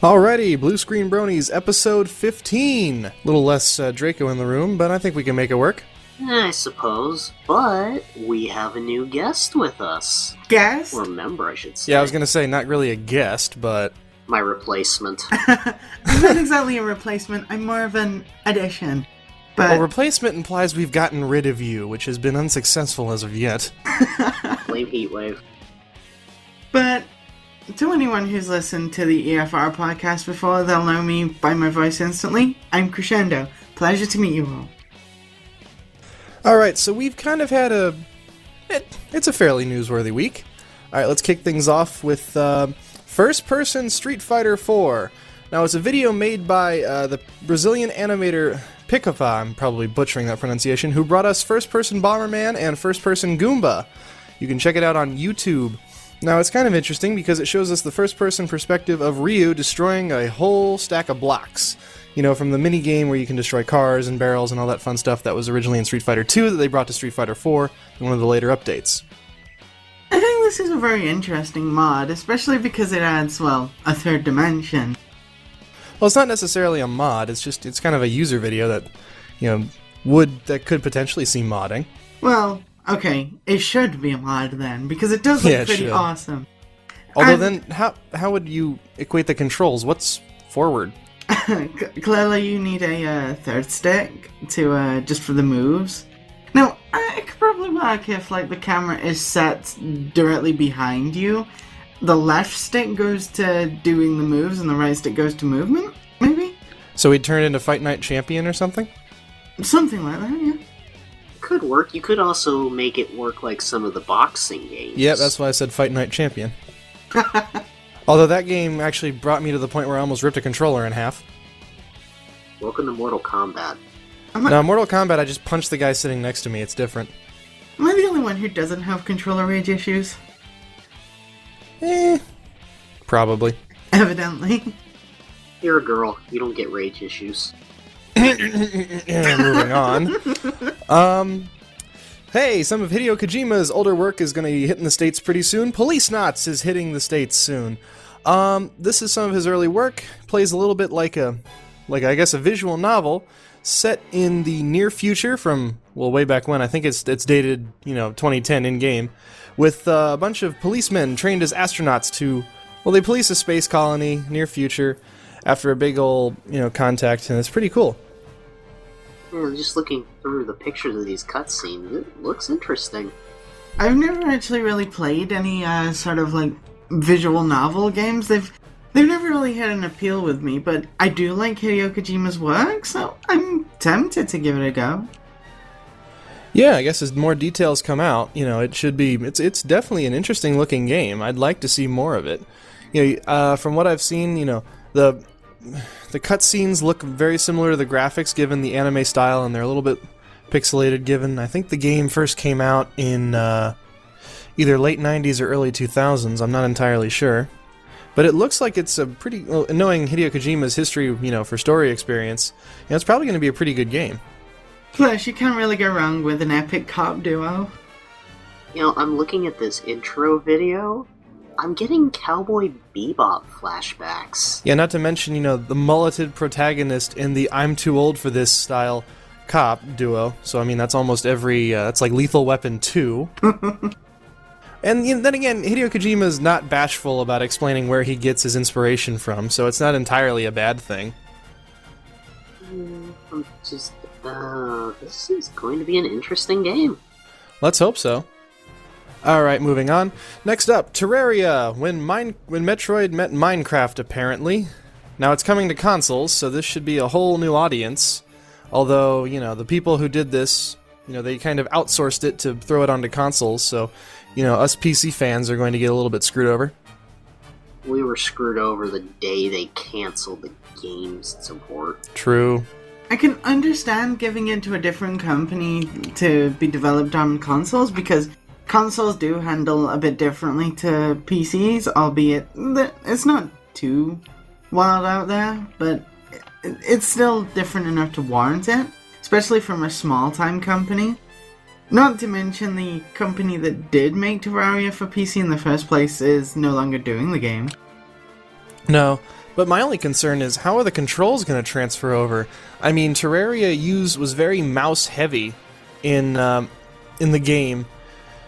Alrighty, Bluescreen Bronies, episode 15. A little less Draco in the room, but I think we can make it work. I suppose, but we have a new guest with us. Guest? Or member, I should say. Yeah, I was going to say, not really a guest, but... My replacement. I'm not exactly a replacement, I'm more of an addition. But... Well, replacement implies we've gotten rid of you, which has been unsuccessful as of yet. Blame Heatwave. But... to anyone who's listened to the EFR podcast before, they'll know me by my voice instantly. I'm Crescendo. Pleasure to meet you all. Alright, so we've kind of had it's a fairly newsworthy week. Alright, let's kick things off with first-person Street Fighter IV. Now, it's a video made by the Brazilian animator Picapa, I'm probably butchering that pronunciation, who brought us first-person Bomberman and first-person Goomba. You can check it out on YouTube. Now, it's kind of interesting because it shows us the first-person perspective of Ryu destroying a whole stack of blocks. You know, from the mini-game where you can destroy cars and barrels and all that fun stuff that was originally in Street Fighter II that they brought to Street Fighter IV in one of the later updates. I think this is a very interesting mod, especially because it adds, well, a third dimension. Well, it's not necessarily a mod, it's kind of a user video that, you know, that could potentially see modding. Well, okay, it should be a mod then, because it does look pretty awesome. Although then, how would you equate the controls? What's forward? Clearly you need a third stick to just for the moves. Now, it could probably work if like the camera is set directly behind you. The left stick goes to doing the moves and the right stick goes to movement, maybe? So he'd turn into Fight Night Champion or something? Something like that, yeah. Could work. You could also make it work like some of the boxing games. Yeah, that's why I said Fight Night Champion. Although that game actually brought me to the point where I almost ripped a controller in half. Welcome to Mortal Kombat. Now, Mortal Kombat, I just punched the guy sitting next to me. It's different. Am I the only one who doesn't have controller rage issues? Probably. Evidently. You're a girl. You don't get rage issues. Moving on. Hey, some of Hideo Kojima's older work is going to be hitting the States pretty soon. PoliceNauts is hitting the States soon. This is some of his early work. Plays a little bit like I guess a visual novel set in the near future from, well, way back when. I think it's dated, 2010 in-game, with a bunch of policemen trained as astronauts they police a space colony near future after a big old, contact, and it's pretty cool. Just looking through the pictures of these cutscenes, it looks interesting. I've never actually really played any sort of like visual novel games. They've never really had an appeal with me, but I do like Hideo Kojima's work, so I'm tempted to give it a go. Yeah, I guess as more details come out, it should be. It's definitely an interesting looking game. I'd like to see more of it. From what I've seen, the cutscenes look very similar to the graphics given the anime style, and they're a little bit pixelated given, I think the game first came out in either late 90s or early 2000s, I'm not entirely sure. But it looks like it's a pretty, knowing Hideo Kojima's history, for story experience, it's probably going to be a pretty good game. Plus, you can't really go wrong with an epic cop duo. I'm looking at this intro video. I'm getting Cowboy Bebop flashbacks. Yeah, not to mention, the mulleted protagonist in the I'm Too Old for This style cop duo. So, that's almost every, that's like Lethal Weapon 2. And then again, Hideo Kojima's not bashful about explaining where he gets his inspiration from, so it's not entirely a bad thing. This is going to be an interesting game. Let's hope so. Alright, moving on. Next up, Terraria, when Metroid met Minecraft, apparently. Now, it's coming to consoles, so this should be a whole new audience. Although, the people who did this, they kind of outsourced it to throw it onto consoles, so, us PC fans are going to get a little bit screwed over. We were screwed over the day they canceled the game's support. True. I can understand giving it to a different company to be developed on consoles, because consoles do handle a bit differently to PCs, albeit it's not too wild out there, but it's still different enough to warrant it, especially from a small-time company. Not to mention the company that did make Terraria for PC in the first place is no longer doing the game. No, But my only concern is, how are the controls going to transfer over? I mean, Terraria was very mouse-heavy in the game,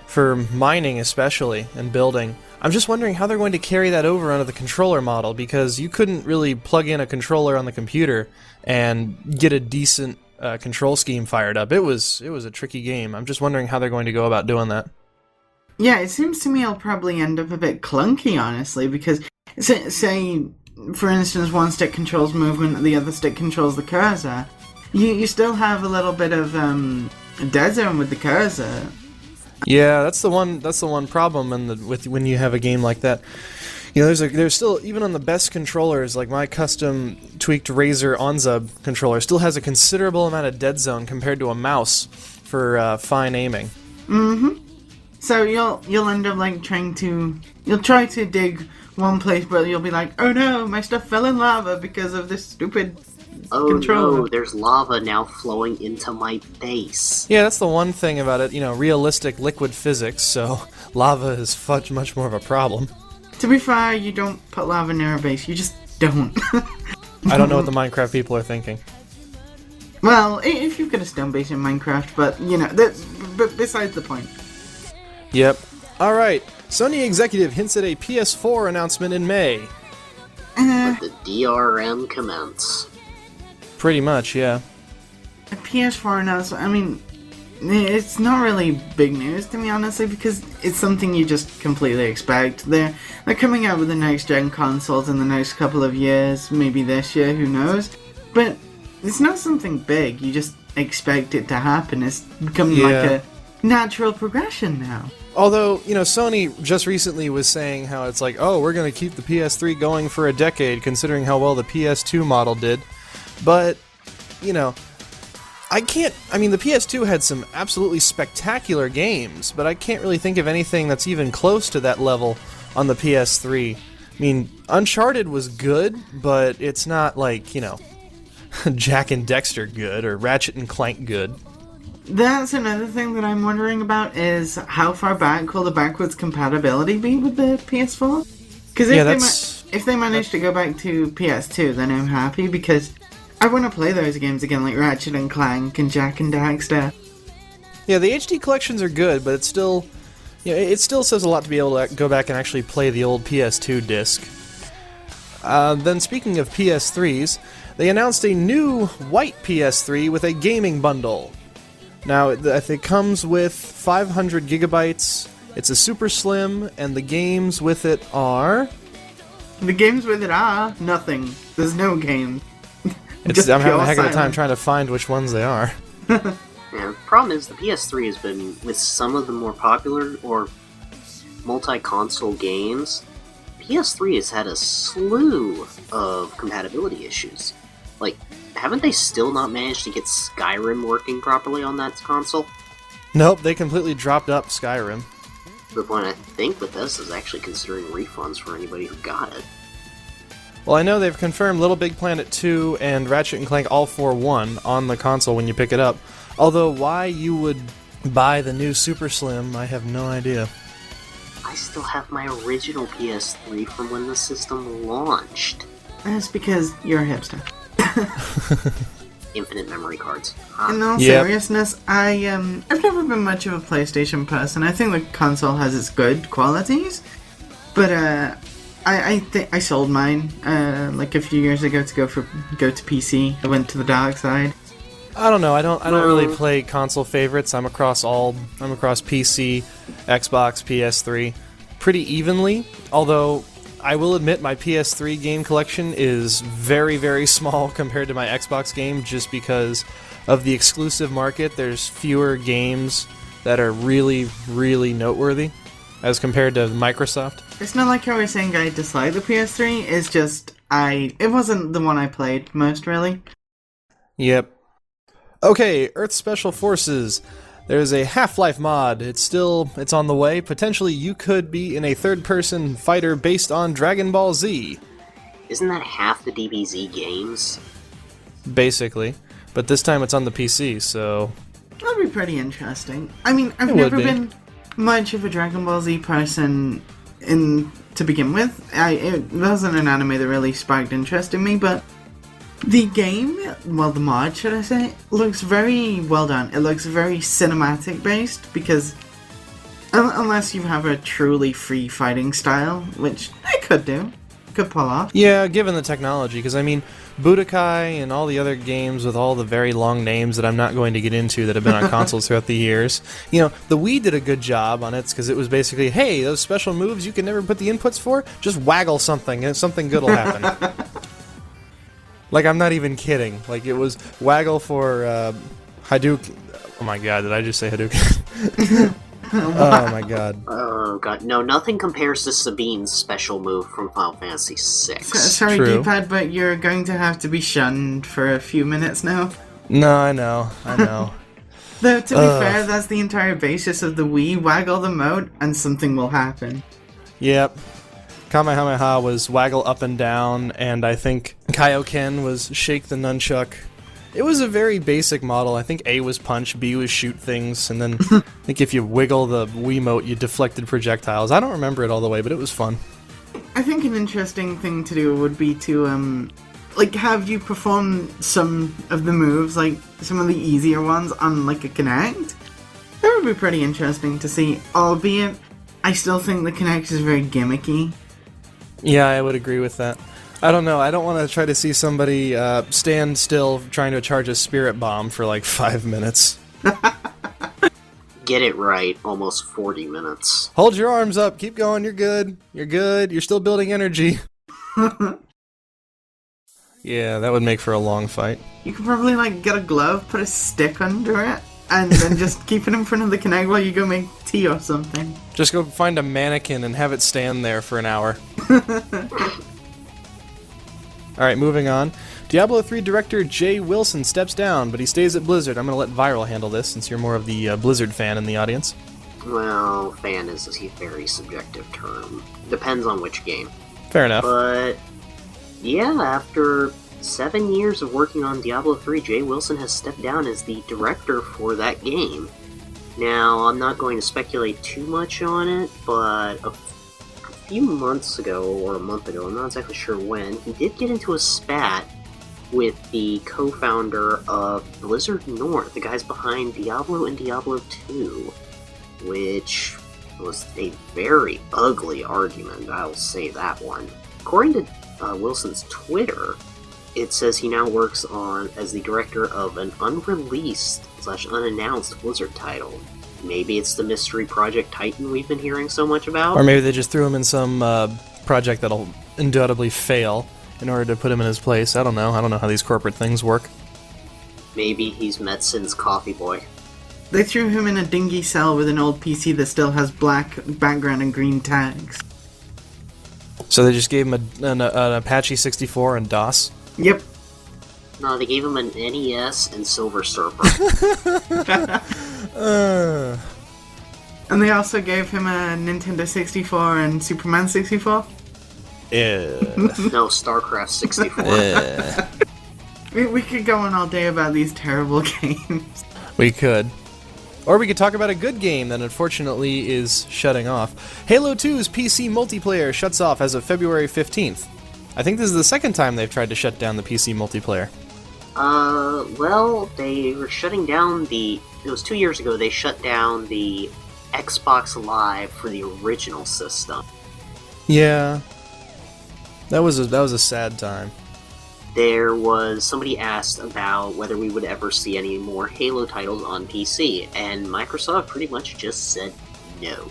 for mining especially, and building. I'm just wondering how they're going to carry that over onto the controller model, because you couldn't really plug in a controller on the computer and get a decent control scheme fired up. It was a tricky game. I'm just wondering how they're going to go about doing that. Yeah, it seems to me it'll probably end up a bit clunky, honestly, because, say for instance, one stick controls movement and the other stick controls the cursor. You still have a little bit of dead zone with the cursor. Yeah, that's the one problem when you have a game like that. You know, there's still, even on the best controllers, like my custom tweaked Razer Onza controller, still has a considerable amount of dead zone compared to a mouse for fine aiming. Mm-hmm. So you'll end up like you'll try to dig one place, but you'll be like, oh no, my stuff fell in lava because of this stupid controller. No, there's lava now flowing into my base. Yeah, that's the one thing about it, you know, realistic liquid physics, so lava is much more of a problem. To be fair, you don't put lava near a base, you just don't. I don't know what the Minecraft people are thinking. Well, if you've got a stone base in Minecraft, but, you know, but besides the point. Yep. Alright, Sony executive hints at a PS4 announcement in May. Let the DRM commence. Pretty much, yeah. A PS4 announcement, I mean, it's not really big news to me, honestly, because it's something you just completely expect. They're coming out with the next-gen consoles in the next couple of years, maybe this year, who knows. But it's not something big, you just expect it to happen. It's becoming like a natural progression now. Although, you know, Sony just recently was saying how it's like, oh, we're going to keep the PS3 going for a decade, considering how well the PS2 model did. But, you know, the PS2 had some absolutely spectacular games, but I can't really think of anything that's even close to that level on the PS3. I mean, Uncharted was good, but it's not like, you know, Jak and Dexter good, or Ratchet and Clank good. That's another thing that I'm wondering about, is how far back will the backwards compatibility be with the PS4? Because if they manage to go back to PS2, then I'm happy, because I want to play those games again, like Ratchet and Clank and Jak and Daxter. Yeah, the HD collections are good, but it still says a lot to be able to go back and actually play the old PS2 disc. Then speaking of PS3s, they announced a new white PS3 with a gaming bundle. Now, it comes with 500 gigabytes, it's a super slim, and the games with it are... The games with it are nothing. There's no game. I'm having a heck of a time trying to find which ones they are. Yeah, the problem is the PS3 has been, with some of the more popular or multi-console games, PS3 has had a slew of compatibility issues. Like, haven't they still not managed to get Skyrim working properly on that console? Nope, they completely dropped up Skyrim. To the point I think Bethesda is actually considering refunds for anybody who got it. Well, I know they've confirmed Little Big Planet 2 and Ratchet & Clank All for One on the console when you pick it up. Although why you would buy the new Super Slim, I have no idea. I still have my original PS3 from when the system launched. That's because you're a hipster. Infinite memory cards. In all seriousness, I've never been much of a PlayStation person. I think the console has its good qualities, but I sold mine like a few years ago to go to PC. I went to the dark side. I don't know. I don't really play console favorites. I'm across PC, Xbox, PS3 pretty evenly. Although I will admit my PS3 game collection is very, very small compared to my Xbox game, just because of the exclusive market. There's fewer games that are really, really noteworthy as compared to Microsoft. It's not like I was saying I dislike the PS3, it's just it wasn't the one I played most, really. Yep. Okay, Earth Special Forces. There's a Half-Life mod. It's on the way. Potentially you could be in a third-person fighter based on Dragon Ball Z. Isn't that half the DBZ games? Basically. But this time it's on the PC, so... That'd be pretty interesting. I mean, I've never been much of a Dragon Ball Z person to begin with. It wasn't an anime that really sparked interest in me, but the game, well, the mod, should I say, looks very well done. It looks very cinematic based, because unless you have a truly free fighting style, which I could do, could pull off. Yeah, given the technology, because I mean, Budokai and all the other games with all the very long names that I'm not going to get into that have been on consoles throughout the years, you know, the Wii did a good job on it because it was basically, hey, those special moves you can never put the inputs for, just waggle something and something good will happen. Like, I'm not even kidding. Like, it was waggle for Hadouken. Oh my god, did I just say Hadouken? Oh my god. Oh god, no, nothing compares to Sabine's special move from Final Fantasy VI. Sorry, True. D-pad, but you're going to have to be shunned for a few minutes now. No, I know. Though, to be fair, that's the entire basis of the Wii. Waggle the moat, and something will happen. Yep. Kamehameha was waggle up and down, and I think Kaioken was shake the nunchuck. It was a very basic model. I think A was punch, B was shoot things, and then I think if you wiggle the Wiimote, you deflected projectiles. I don't remember it all the way, but it was fun. I think an interesting thing to do would be to, have you perform some of the moves, like some of the easier ones on, like, a Kinect. That would be pretty interesting to see, albeit I still think the Kinect is very gimmicky. Yeah, I would agree with that. I don't know. I don't want to try to see somebody stand still trying to charge a spirit bomb for like 5 minutes. Get it right, almost 40 minutes. Hold your arms up. Keep going. You're good. You're good. You're still building energy. Yeah, that would make for a long fight. You could probably, get a glove, put a stick under it, and then just keep it in front of the Kinect while you go make tea or something. Just go find a mannequin and have it stand there for an hour. Alright, moving on. Diablo 3 director Jay Wilson steps down, but he stays at Blizzard. I'm going to let Viral handle this, since you're more of the Blizzard fan in the audience. Well, fan is a very subjective term. Depends on which game. Fair enough. But, yeah, after 7 years of working on Diablo 3, Jay Wilson has stepped down as the director for that game. Now, I'm not going to speculate too much on it, but a few months ago, or a month ago, I'm not exactly sure when, he did get into a spat with the co-founder of Blizzard North, the guys behind Diablo and Diablo 2, which was a very ugly argument, I'll say that one. According to Wilson's Twitter, it says he now works as the director of an unreleased/unannounced Blizzard title. Maybe it's the mystery Project Titan we've been hearing so much about? Or maybe they just threw him in some project that'll undoubtedly fail in order to put him in his place. I don't know. I don't know how these corporate things work. Maybe he's Metzin's coffee boy. They threw him in a dingy cell with an old PC that still has black background and green tags. So they just gave him an Apache 64 and DOS? Yep. No, they gave him an NES and Silver Surfer. And they also gave him a Nintendo 64 and Superman 64. No, StarCraft 64. We could go on all day about these terrible games. We could. Or we could talk about a good game that unfortunately is shutting off. Halo 2's PC multiplayer shuts off as of February 15th. I think this is the second time they've tried to shut down the PC multiplayer. Well, they were shutting down it was 2 years ago, they shut down the Xbox Live for the original system. Yeah. That was a sad time. Somebody asked about whether we would ever see any more Halo titles on PC, and Microsoft pretty much just said no.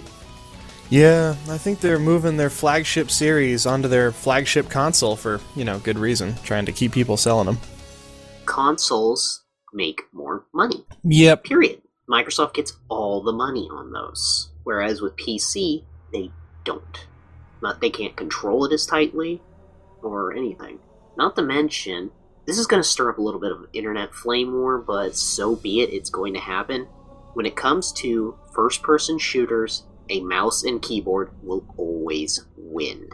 Yeah, I think they're moving their flagship series onto their flagship console for, good reason, trying to keep people selling them. Consoles make more money. Yep. Period. Microsoft gets all the money on those. Whereas with PC, they don't. They can't control it as tightly, or anything. Not to mention, this is going to stir up a little bit of internet flame war, but so be it, it's going to happen. When it comes to first-person shooters, a mouse and keyboard will always win.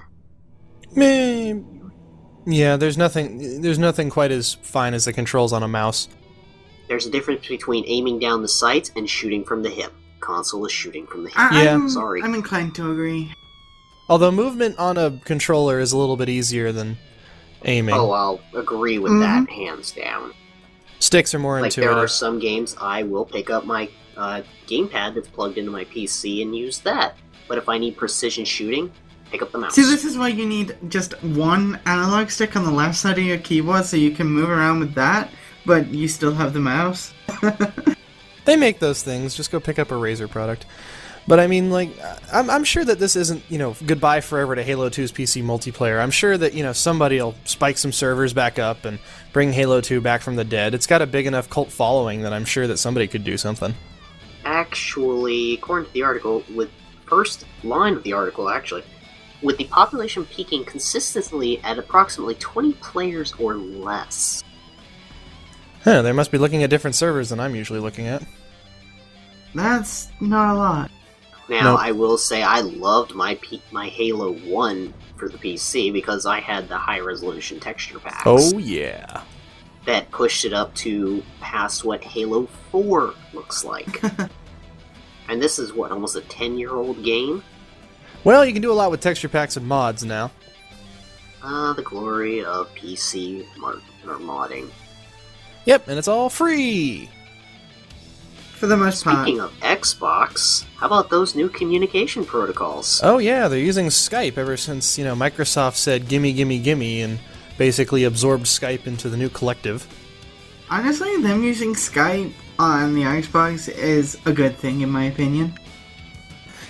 Yeah, there's nothing quite as fine as the controls on a mouse. There's a difference between aiming down the sights and shooting from the hip. Console is shooting from the hip. Yeah. Sorry. I'm inclined to agree. Although movement on a controller is a little bit easier than aiming. Oh, I'll agree with that, hands down. Sticks are more Like, intuitive. there are some games I will pick up my gamepad that's plugged into my PC and use that. But if I need precision shooting, pick up the mouse. See, this is why you need just one analog stick on the left side of your keyboard so you can move around with that, but you still have the mouse. They make those things. Just go pick up a Razer product. But I mean, like, I'm sure that this isn't, goodbye forever to Halo 2's PC multiplayer. I'm sure that, somebody will spike some servers back up and bring Halo 2 back from the dead. It's got a big enough cult following that I'm sure that somebody could do something. Actually, according to the article, with first line of the article, actually, with the population peaking consistently at approximately 20 players or less. Huh, they must be looking at different servers than I'm usually looking at. That's not a lot. Now, Nope. I will say I loved my Halo 1 for the PC because I had the high-resolution texture packs. Oh, yeah. That pushed it up to past what Halo 4 looks like. And this is, almost a 10-year-old game? Well, you can do a lot with texture packs and mods now. The glory of PC modding. Yep, and it's all free! For the most part. Speaking of Xbox, how about those new communication protocols? Oh yeah, they're using Skype ever since, Microsoft said gimme, gimme, gimme, and basically absorbed Skype into the new collective. Honestly, them using Skype on the Xbox is a good thing, in my opinion.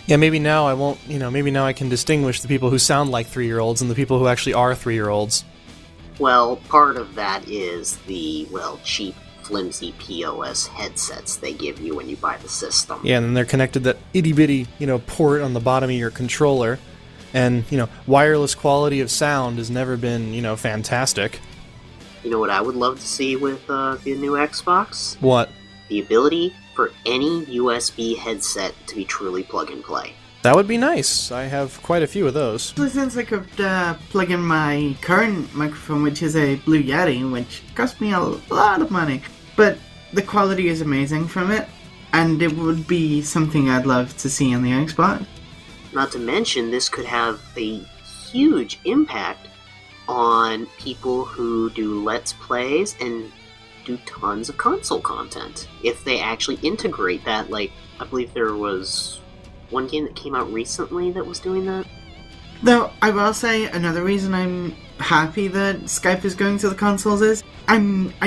Yeah, maybe now I won't, maybe now I can distinguish the people who sound like 3-year-olds and the people who actually are 3-year-olds. Well, part of that is the, cheap, flimsy POS headsets they give you when you buy the system. Yeah, and then they're connected to that itty-bitty, port on the bottom of your controller. And, wireless quality of sound has never been, fantastic. You know what I would love to see with the new Xbox? What? The ability for any USB headset to be truly plug-and-play. That would be nice. I have quite a few of those. Since I could plug in my current microphone, which is a Blue Yeti, which cost me a lot of money, but the quality is amazing from it, and it would be something I'd love to see on the Xbox. Not to mention, this could have a huge impact on people who do Let's Plays and do tons of console content. If they actually integrate that, I believe there was one game that came out recently that was doing that. Though, I will say, another reason I'm happy that Skype is going to the consoles is, I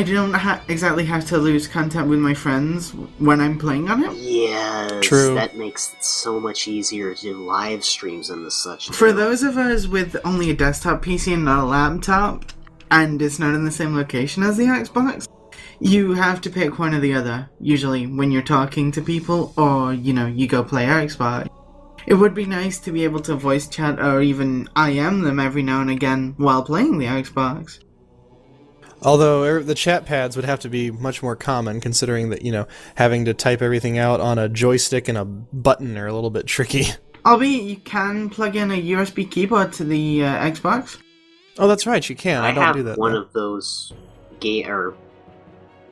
don't exactly have to lose contact with my friends when I'm playing on it. Yes, True. That makes it so much easier to do live streams and such. For those of us with only a desktop PC and not a laptop, and it's not in the same location as the Xbox, you have to pick one or the other, usually when you're talking to people, or, you go play Xbox. It would be nice to be able to voice chat or even IM them every now and again while playing the Xbox. Although the chat pads would have to be much more common, considering that, having to type everything out on a joystick and a button are a little bit tricky. Albeit, you can plug in a USB keyboard to the Xbox. Oh, that's right, you can. I don't have do that. one though. of those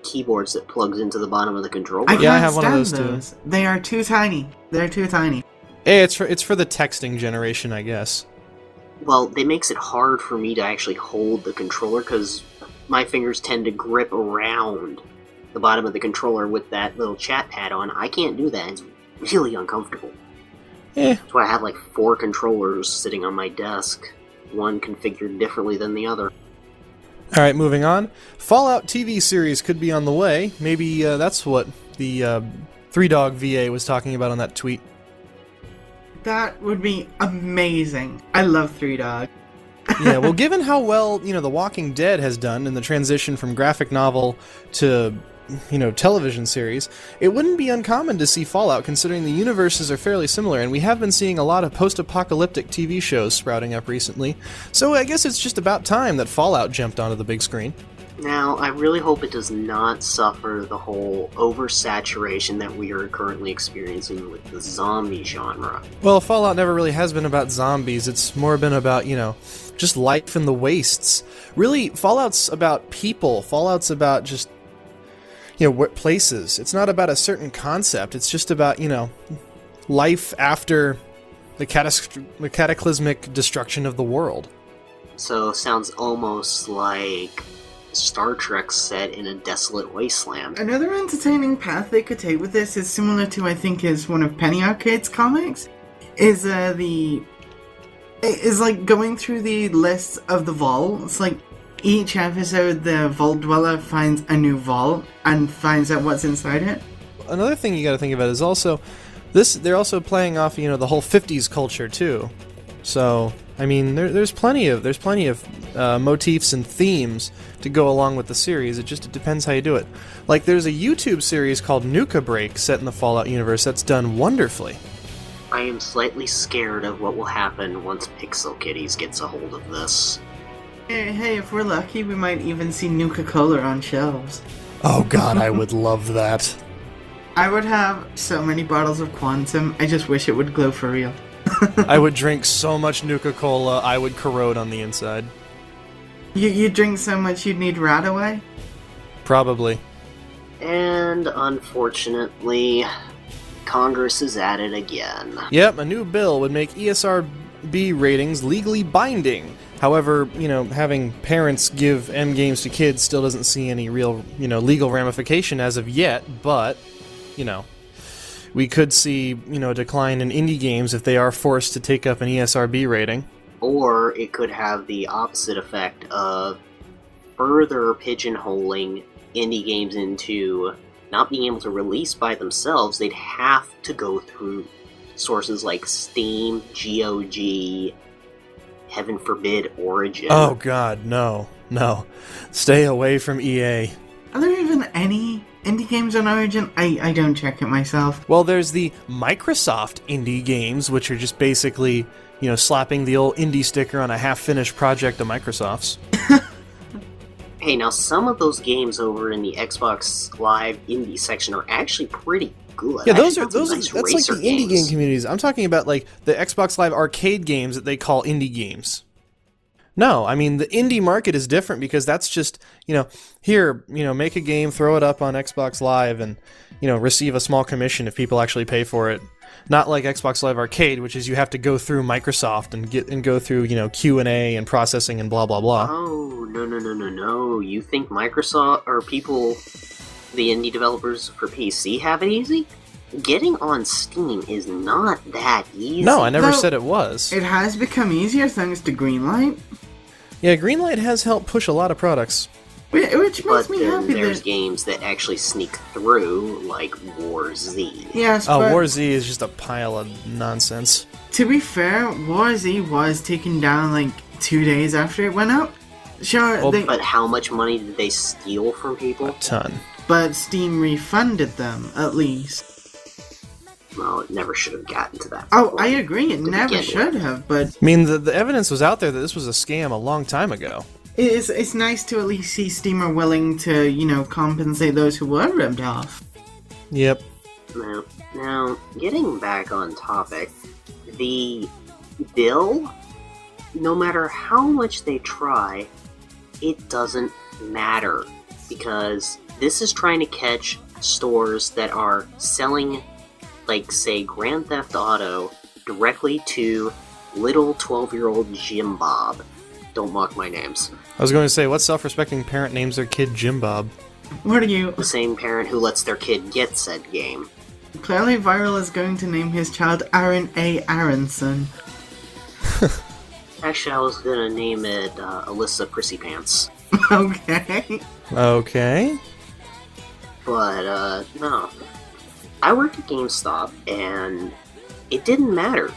keyboards that plugs into the bottom of the controller. I Yeah, I can't have one of stand those, too. They are too tiny. They're too tiny. Hey, it's for the texting generation, I guess. Well, it makes it hard for me to actually hold the controller because my fingers tend to grip around the bottom of the controller with that little chat pad on. I can't do that. It's really uncomfortable. Eh. That's why I have 4 controllers sitting on my desk, one configured differently than the other. Alright, moving on. Fallout TV series could be on the way. Maybe that's what the Three Dog VA was talking about on that tweet. That would be amazing. I love Three Dog. Yeah, well, given how well, The Walking Dead has done in the transition from graphic novel to, television series, it wouldn't be uncommon to see Fallout considering the universes are fairly similar, and we have been seeing a lot of post-apocalyptic TV shows sprouting up recently, so I guess it's just about time that Fallout jumped onto the big screen. Now, I really hope it does not suffer the whole oversaturation that we are currently experiencing with the zombie genre. Well, Fallout never really has been about zombies, it's more been about, just life in the wastes. Really, Fallout's about people, Fallout's about just what places. It's not about a certain concept. It's just about, life after, the cataclysmic destruction of the world. So sounds almost like Star Trek set in a desolate wasteland. Another entertaining path they could take with this is similar to, I think, is one of Penny Arcade's comics. Is like going through the list of the vaults. Like each episode, the Vault Dweller finds a new vault and finds out what's inside it. Another thing you got to think about is also this. They're also playing off, the whole '50s culture too. So I mean, there's plenty of motifs and themes to go along with the series. It depends how you do it. Like there's a YouTube series called Nuka Break set in the Fallout universe that's done wonderfully. I am slightly scared of what will happen once Pixel Kitties gets a hold of this. Hey, if we're lucky, we might even see Nuka-Cola on shelves. Oh god, I would love that. I would have so many bottles of Quantum, I just wish it would glow for real. I would drink so much Nuka-Cola, I would corrode on the inside. You drink so much you'd need Radaway? Probably. And unfortunately, Congress is at it again. Yep, a new bill would make ESRB ratings legally binding. However, having parents give M games to kids still doesn't see any real, legal ramification as of yet, but, we could see, a decline in indie games if they are forced to take up an ESRB rating. Or it could have the opposite effect of further pigeonholing indie games into not being able to release by themselves. They'd have to go through sources like Steam, GOG, heaven forbid, Origin. Oh god, no. Stay away from EA. Are there even any indie games on Origin? I don't check it myself. Well, there's the Microsoft indie games, which are just basically, slapping the old indie sticker on a half-finished project of Microsoft's. Hey, now some of those games over in the Xbox Live indie section are actually pretty good. Yeah, that's that's like the indie game communities. I'm talking about like the Xbox Live arcade games that they call indie games. No, I mean the indie market is different because that's just, here, make a game, throw it up on Xbox Live and, receive a small commission if people actually pay for it. Not like Xbox Live Arcade, which is you have to go through Microsoft and go through, Q&A and processing and blah blah blah. Oh, no. You think Microsoft or people, the indie developers for PC have it easy? Getting on Steam is not that easy. No, I never said it was. It has become easier thanks to Greenlight. Yeah, Greenlight has helped push a lot of products. Which makes me then happy there's that... games that actually sneak through, like War Z. Yes, Oh, but War Z is just a pile of nonsense. to be fair, War Z was taken down like 2 days after it went up. Sure, Well, But how much money did they steal from people? A ton. but Steam refunded them, at least. Well, it never should have gotten to that Oh, point I agree, it to never begin should with. have, but I mean, the evidence was out there that this was a scam a long time ago. it's nice to at least see Steam are willing to, compensate those who were ripped off. Yep. Now, getting back on topic, the bill, no matter how much they try, it doesn't matter. Because this is trying to catch stores that are selling, like, say, Grand Theft Auto directly to little 12-year-old Jim Bob. Don't mock my names. I was going to say, what self-respecting parent names their kid Jim Bob? What are you? The same parent who lets their kid get said game. Clearly Viral is going to name his child Aaron A. Aronson. Actually, I was gonna name it Alyssa Prissy Pants. Okay. Okay. But, no. I worked at GameStop, and it didn't matter.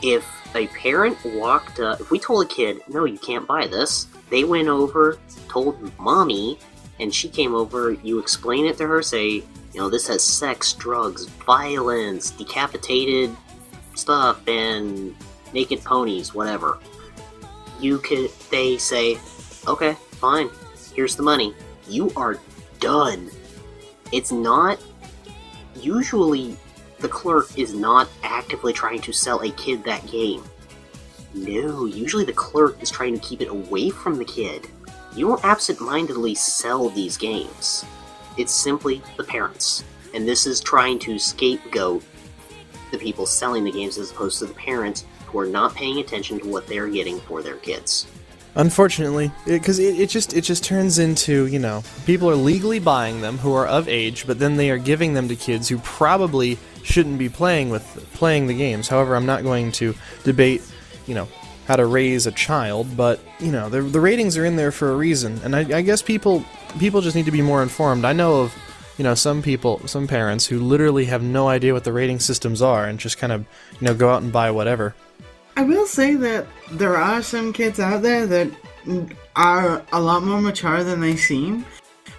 If a parent walked up, if we told a kid, no, you can't buy this, they went over, told mommy, and she came over, you explain it to her, say, this has sex, drugs, violence, decapitated stuff, and naked ponies, whatever. They say, okay, fine, here's the money. You are done. It's not, usually the clerk is not actively trying to sell a kid that game. No, usually the clerk is trying to keep it away from the kid. You don't absent-mindedly sell these games. It's simply the parents. And this is trying to scapegoat the people selling the games as opposed to the parents who are not paying attention to what they're getting for their kids. Unfortunately, because it just turns into, you know, people are legally buying them who are of age, but then they are giving them to kids who probably shouldn't be playing the games. However, I'm not going to debate, you know, how to raise a child, but, you know, the ratings are in there for a reason, and I guess people just need to be more informed. I know of, you know, some parents who literally have no idea what the rating systems are and just kind of, you know, go out and buy whatever. I will say that there are some kids out there that are a lot more mature than they seem,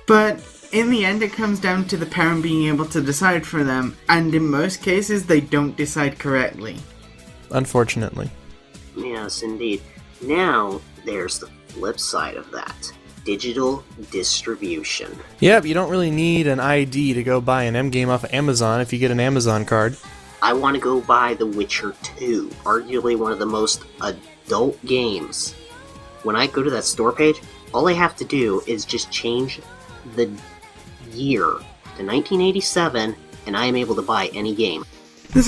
but in the end it comes down to the parent being able to decide for them, and in most cases they don't decide correctly. Unfortunately. Yes, indeed. Now, there's the flip side of that. Digital distribution. Yep, you don't really need an ID to go buy an M game off of Amazon if you get an Amazon card. I want to go buy The Witcher 2, arguably one of the most adult games. When I go to that store page, all I have to do is just change the year to 1987, and I am able to buy any game. This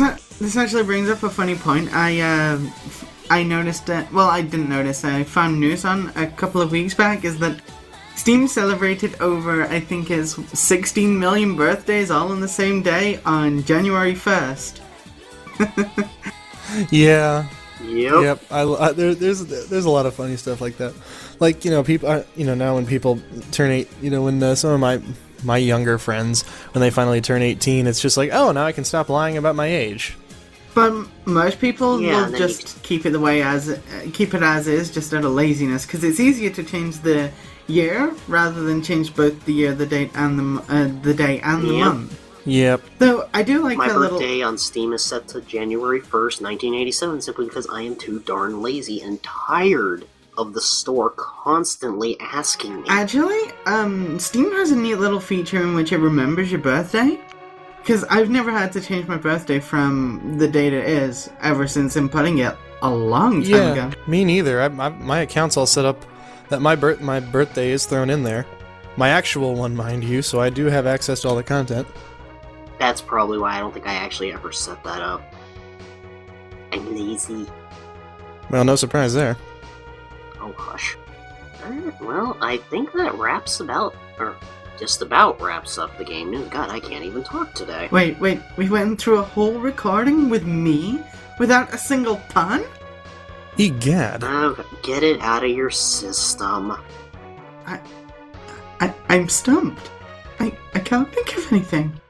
actually brings up a funny point. I noticed that, well, I didn't notice, I found news on a couple of weeks back, is that Steam celebrated over, I think it's 16 million birthdays all on the same day on January 1st. Yeah. Yep. There's a lot of funny stuff like that. Like, you know, people, you know, now when people turn when some of my younger friends, when they finally turn 18, it's just like, oh, now I can stop lying about my age. But most people will just keep it as is, just out of laziness, because it's easier to change the year rather than change both the year, the date, and the day and the month. Yep. Though I do like my that little. My birthday on Steam is set to January 1st, 1987, simply because I am too darn lazy and tired of the store constantly asking me. Actually, Steam has a neat little feature in which it remembers your birthday. Because I've never had to change my birthday from the date it is ever since inputting it a long time ago. Me neither. My account's all set up that my birthday is thrown in there. My actual one, mind you, so I do have access to all the content. That's probably why I don't think I actually ever set that up. I'm lazy. Well, no surprise there. Oh, hush. Alright, well, I think that just about wraps up the game news. God, I can't even talk today. Wait, we went through a whole recording with me without a single pun? Egad. Oh, get it out of your system. I'm stumped. I can't think of anything.